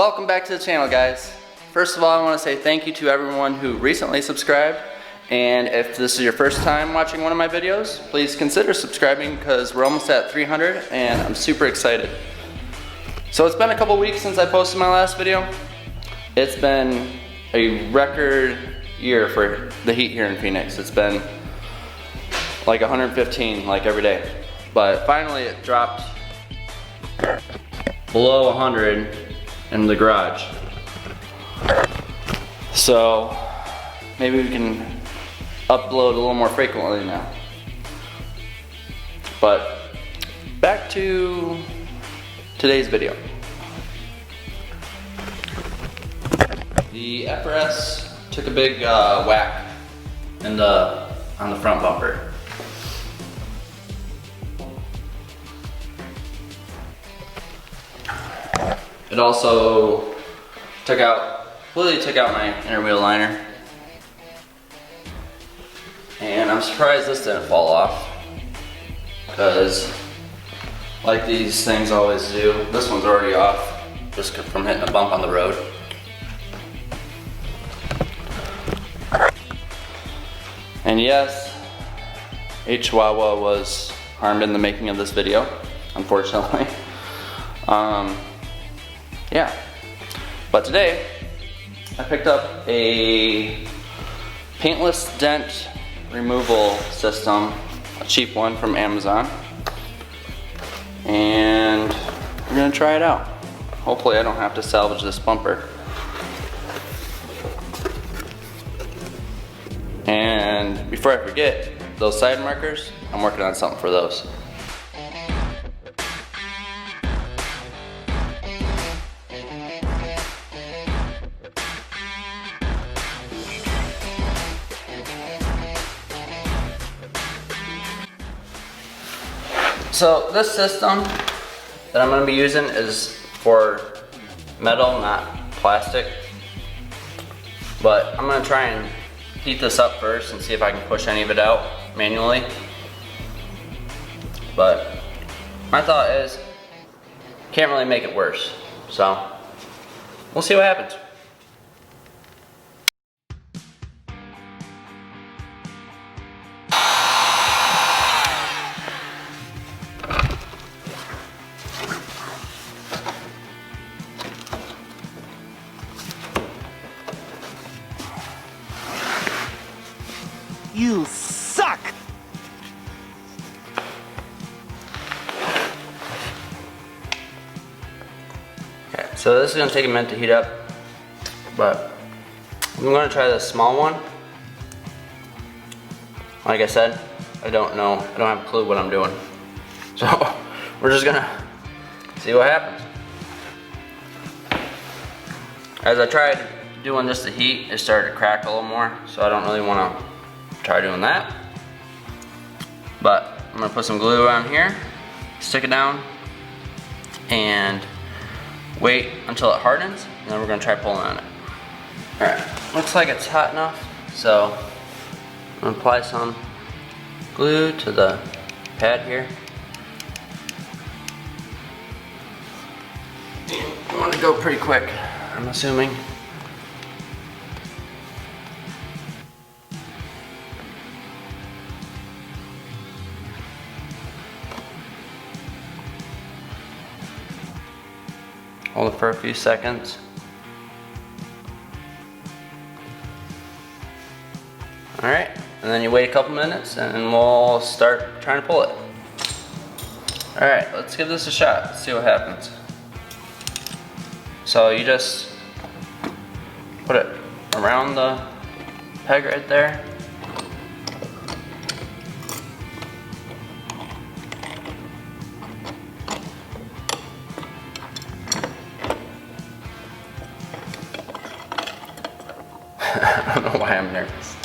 Welcome back to the channel, guys. First of all, I want to say thank you to everyone who recently subscribed, and if this is your first time watching one of my videos, please consider subscribing because we're almost at 300 and I'm super excited. So it's been a couple weeks since I posted my last video. It's been a record year for the heat here in Phoenix. It's been like 115 like every day, but finally it dropped below 100 in the garage. So maybe we can upload a little more frequently now. But back to today's video. The FRS took a big whack on the front bumper. It also completely took out my inner wheel liner. And I'm surprised this didn't fall off, because like these things always do, this one's already off just from hitting a bump on the road. And yes, Chihuahua was harmed in the making of this video, unfortunately. Yeah, but today I picked up a Paintless Dent Removal system, a cheap one from Amazon, and we're gonna try it out. Hopefully I don't have to salvage this bumper. And before I forget, those side markers, I'm working on something for those. So this system that I'm going to be using is for metal, not plastic. But I'm going to try and heat this up first and see if I can push any of it out manually. But my thought is, can't really make it worse. So we'll see what happens. You suck! Okay, so this is going to take a minute to heat up, but I'm going to try the small one. Like I said, I don't have a clue what I'm doing. So we're just going to see what happens. As I tried doing just the heat, it started to crack a little more, so I don't really want to try doing that. But I'm gonna put some glue around here, stick it down, and wait until it hardens, and then we're gonna try pulling on it. Alright, looks like it's hot enough, so I'm gonna apply some glue to the pad here. You want to go pretty quick, I'm assuming. Hold it for a few seconds. Alright, and then you wait a couple minutes and we'll start trying to pull it. Alright, let's give this a shot, let's see what happens. So you just put it around the peg right there. I don't know why I'm nervous.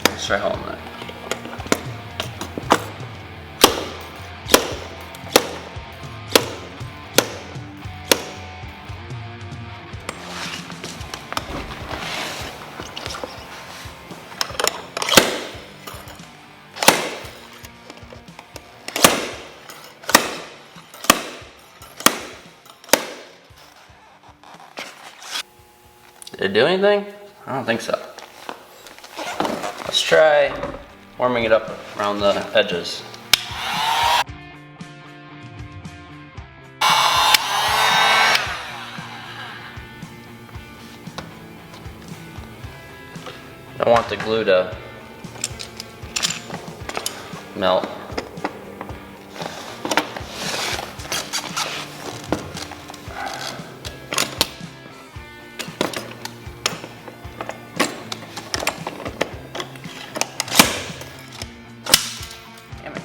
Let's try holding it. do anything? I don't think so. Let's try warming it up around the edges. I want the glue to melt. Damn it.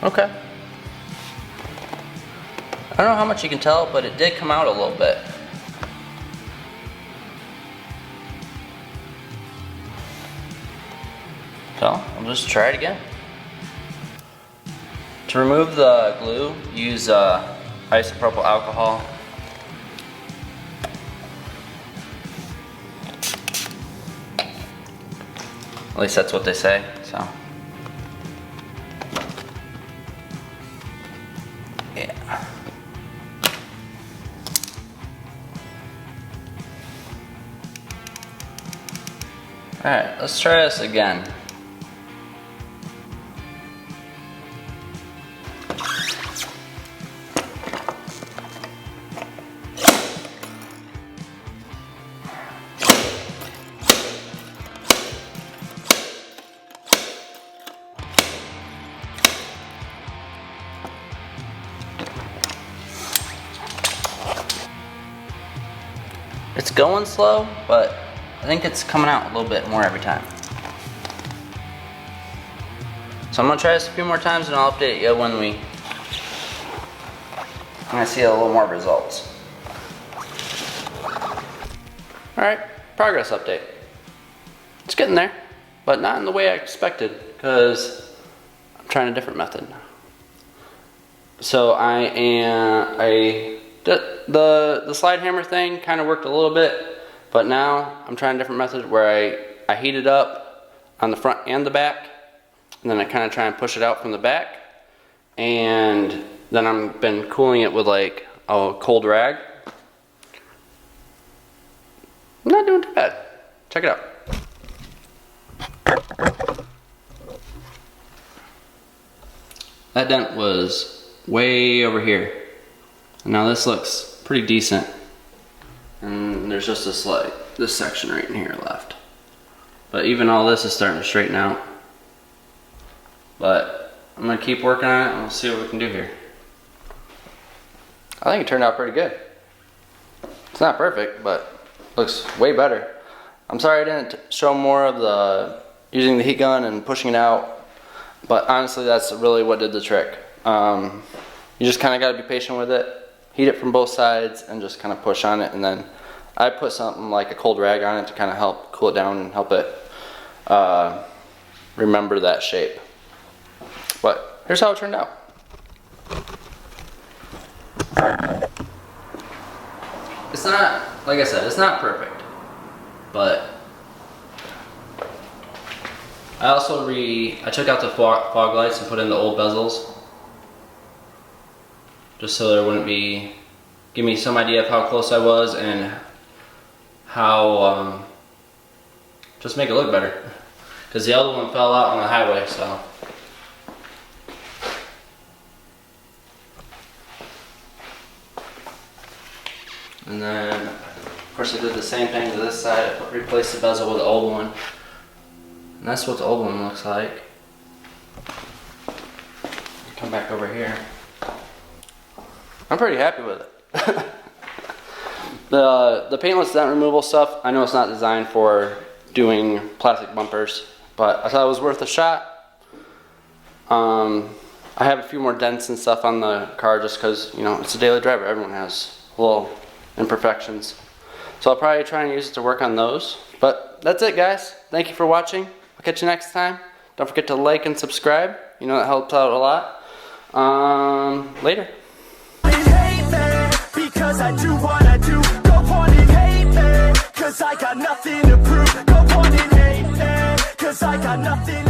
Okay. I don't know how much you can tell, but it did come out a little bit. So, I'll just try it again. To remove the glue, use isopropyl alcohol. At least that's what they say, so. Yeah. Alright, let's try this again. It's going slow, but I think it's coming out a little bit more every time. So I'm gonna try this a few more times and I'll update you when I see a little more results. Alright, progress update. It's getting there, but not in the way I expected because I'm trying a different method. So the slide hammer thing kind of worked a little bit, but now I'm trying a different method where I heat it up on the front and the back, and then I kind of try and push it out from the back, and then I've been cooling it with like a cold rag. I'm not doing too bad. Check it out. That dent was way over here. Now this looks pretty decent, and there's just this section right in here left. But even all this is starting to straighten out. But I'm gonna keep working on it and we'll see what we can do here. I think it turned out pretty good. It's not perfect, but looks way better. I'm sorry I didn't show more of the using the heat gun and pushing it out, but honestly that's really what did the trick. You just kind of got to be patient with it. Heat it from both sides and just kind of push on it, and then I put something like a cold rag on it to kind of help cool it down and help it remember that shape. But here's how it turned out. It's not, like I said, it's not perfect, but I also I took out the fog lights and put in the old bezels, just so there wouldn't be, give me some idea of how close I was and how, just make it look better. Because the other one fell out on the highway, so. And then, of course I did the same thing to this side, I replaced the bezel with the old one. And that's what the old one looks like. Come back over here. I'm pretty happy with it. The paintless dent removal stuff, I know it's not designed for doing plastic bumpers, but I thought it was worth a shot. I have a few more dents and stuff on the car just because, you know, it's a daily driver. Everyone has little imperfections. So I'll probably try and use it to work on those. But that's it, guys. Thank you for watching. I'll catch you next time. Don't forget to like and subscribe. You know that helps out a lot. Later. Because I do what I do. Go on and hate me, cause I got nothing to prove. Go on and hate me, cause I got nothing